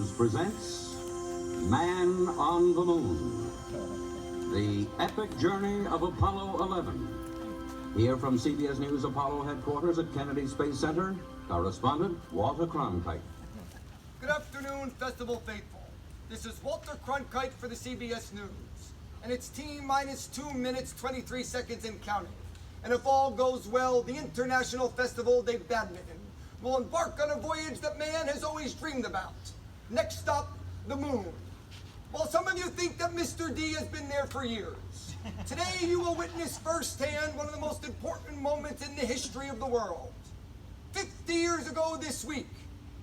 News presents Man on the Moon, the epic journey of Apollo 11. Here from CBS News Apollo headquarters at Kennedy Space Center, correspondent Walter Cronkite. Good afternoon, Festival Faithful. This is Walter Cronkite for the CBS News, and it's T-minus 2 minutes, 23 seconds and counting. And if all goes well, the International Festival de Badminton will embark on a voyage that man has always dreamed about. Next stop, the moon. While some of you think that Mr. D has been there for years, today you will witness firsthand one of the most important moments in the history of the world. 50 years ago this week,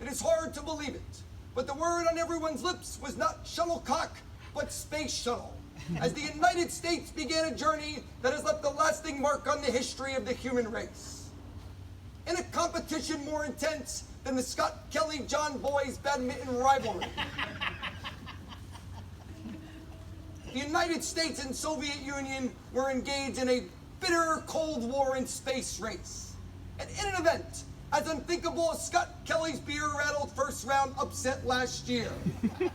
it is hard to believe it, but the word on everyone's lips was not shuttlecock, but space shuttle, as the United States began a journey that has left a lasting mark on the history of the human race. In a competition more intense than the Scott Kelly-John Boys badminton rivalry, the United States and Soviet Union were engaged in a bitter Cold War and space race. And in an event as unthinkable as Scott Kelly's beer-rattled first-round upset last year,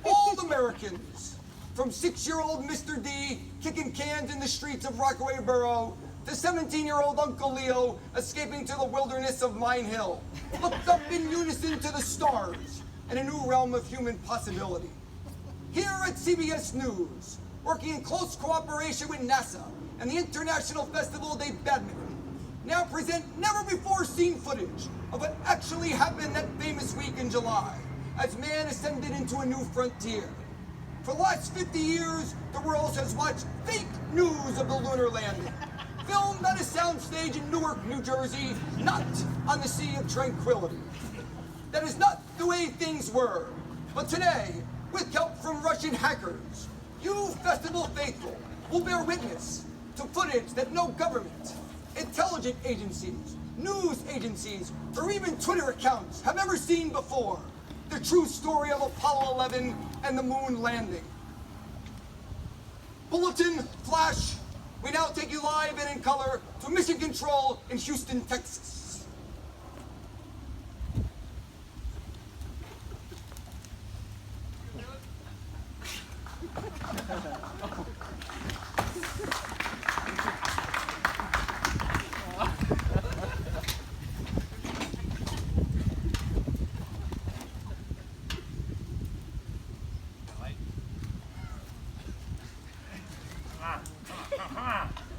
all Americans, from 6-year-old Mr. D kicking cans in the streets of Rockaway Borough to 17-year-old Uncle Leo escaping to the wilderness of Mine Hill, looked up in unison to the stars and a new realm of human possibility. Here at CBS News, working in close cooperation with NASA and the International Festival de Badminton, now present never-before-seen footage of what actually happened that famous week in July, as man ascended into a new frontier. For the last 50 years, the world has watched fake news of the lunar landing, filmed on a soundstage in Newark, New Jersey, not on the Sea of Tranquility. That is not the way things were. But today, with help from Russian hackers, you Festival Faithful will bear witness to footage that no government, intelligence agencies, news agencies, or even Twitter accounts have ever seen before. The true story of Apollo 11 and the moon landing. Bulletin, flash, we now take you live and in color to Mission Control in Houston, Texas.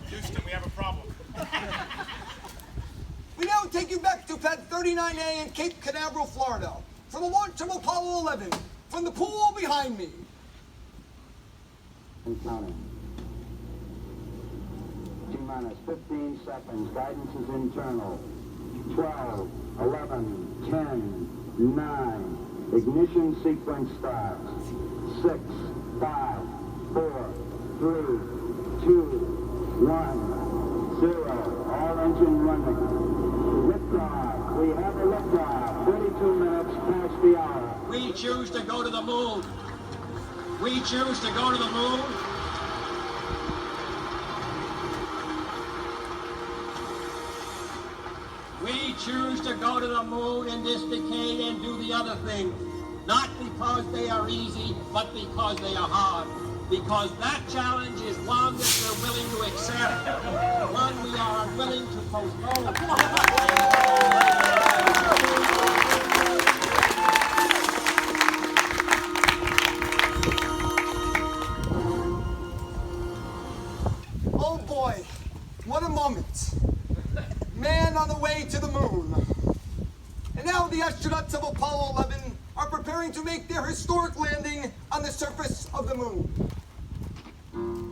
Houston, we have a problem. We now take you back to Pad 39A in Cape Canaveral, Florida, for the launch of Apollo 11 from the pool behind me. Counting. T-minus 15 seconds. Guidance is internal. 12, 11, 10, 9. Ignition sequence starts. 6, 5, 4, 3, 2, 1, 0. All engine running. Liftoff. We have a liftoff. 32 minutes past the hour. We choose to go to the moon. We choose to go to the moon. We choose to go to the moon in this decade and do the other things. Not because they are easy, but because they are hard. Because that challenge is one that we're willing to accept, one we are unwilling to postpone. Oh boy, what a moment. Man on the way to the moon. And now the astronauts of Apollo 11 are preparing to make their historic landing on the surface of the moon.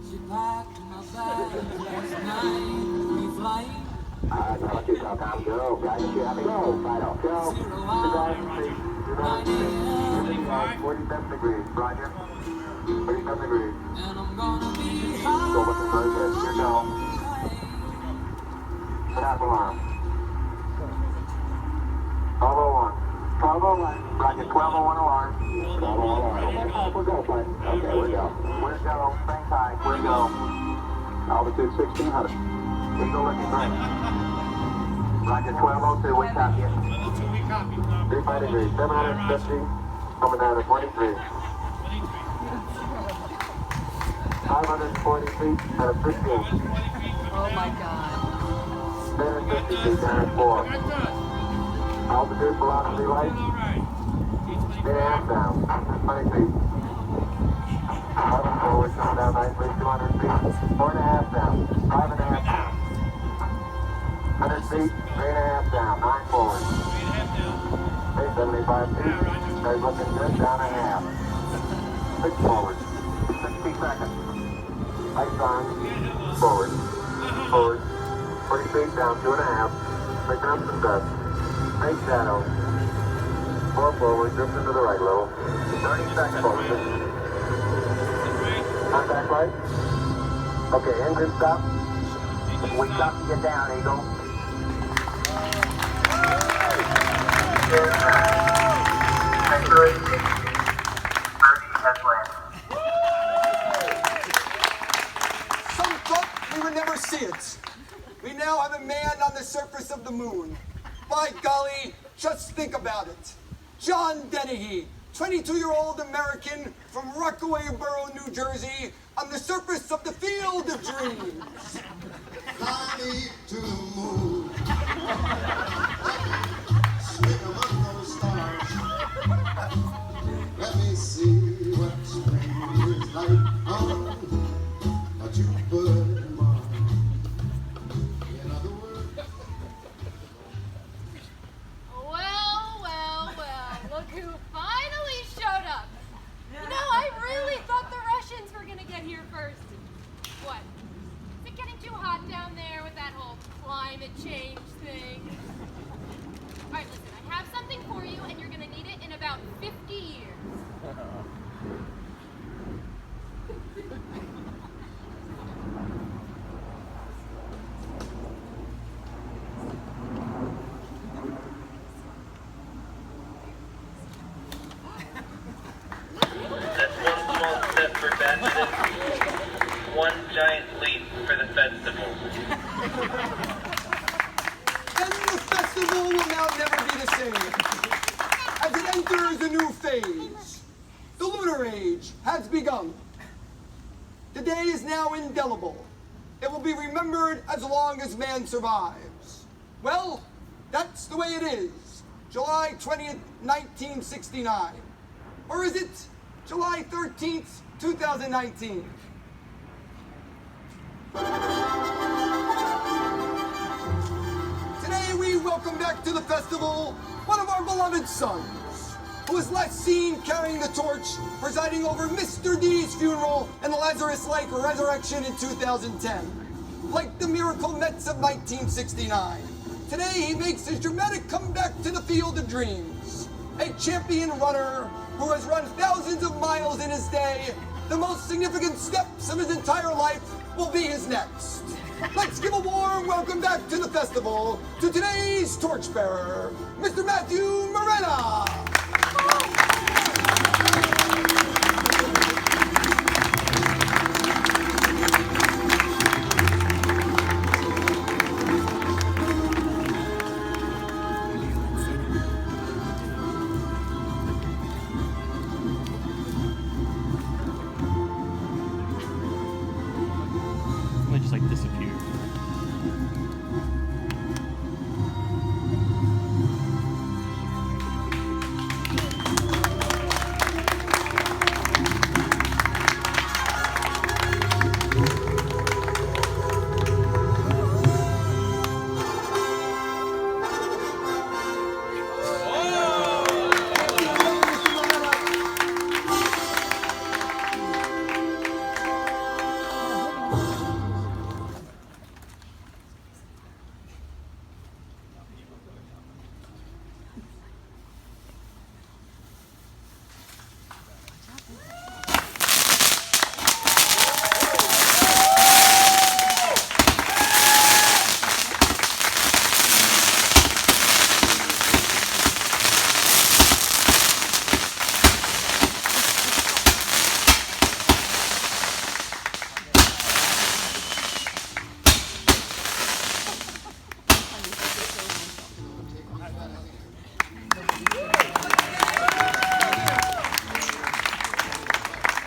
She packed my bag last night, we fly. Let's do Falcon. Go. Guidance, you have to go. Final. Go. 47 degrees. Roger. 37 degrees. And I'm gonna be Go with the first hit. Here go. Tap alarm. 1201. 1201. Roger. 1201 alarm. 1201 alarm. We're go, flight. Okay, we're go. We're go. Bank high. We're go. Altitude 1600. Eagle looking great. Roger. 1202. We copy it. 1202, we copy. 35 degrees. 750. Coming down to 23. 540 feet at a 15. Oh my God. 1050 feet down at 4. Altitude velocity light. 8.5 down. 20 feet. 11 forward, coming down nicely, 200 feet. 4.5 down. 5.5 down. 100 feet, 3.5 down. 9 forward. 875 feet. Guys looking good, down a half. 6 forward. 60 seconds. Lights on. Forward. Forward. 40 feet down, 2.5. Picking up some dust. Make shadow. 4 forward, drifting to the right a little. 30 seconds forward. Contact light. Okay, engine stop. We copy you down, Eagle. Victory. Birdie has landed. Some thought we would never see it. We now have a man on the surface of the moon. By golly, just think about it. John Dennehy, 22-year-old American from Rockaway Borough, New Jersey, on the surface of the Field of Dreams. Fly me to the moon. Swing among those stars. Let me see what spring is like on a Jupiter and Mars. In other words, Well, look who finally showed up. You know, I really thought the Russians were gonna get here first. What? Is it getting too hot down there with that whole climate change thing? Alright, listen, I have something for you and you're gonna need it in about 50 years. That's one small step for Badminton, one giant leap for the festival. Then the festival will now never be the same. As it enters a new phase, the lunar age has begun. The day is now indelible. It will be remembered as long as man survives. Well, that's the way it is. July 20th, 1969. Or is it July 13th, 2019? Today we welcome back to the festival one of our beloved sons, who was last seen carrying the torch, presiding over Mr. D's funeral and the Lazarus-like resurrection in 2010. Like the Miracle Mets of 1969, today he makes his dramatic comeback to the Field of Dreams. A champion runner who has run thousands of miles in his day, the most significant steps of his entire life will be his next. Let's give a warm welcome back to the festival to today's torchbearer, Mr. Matthew Morena. They just like disappear.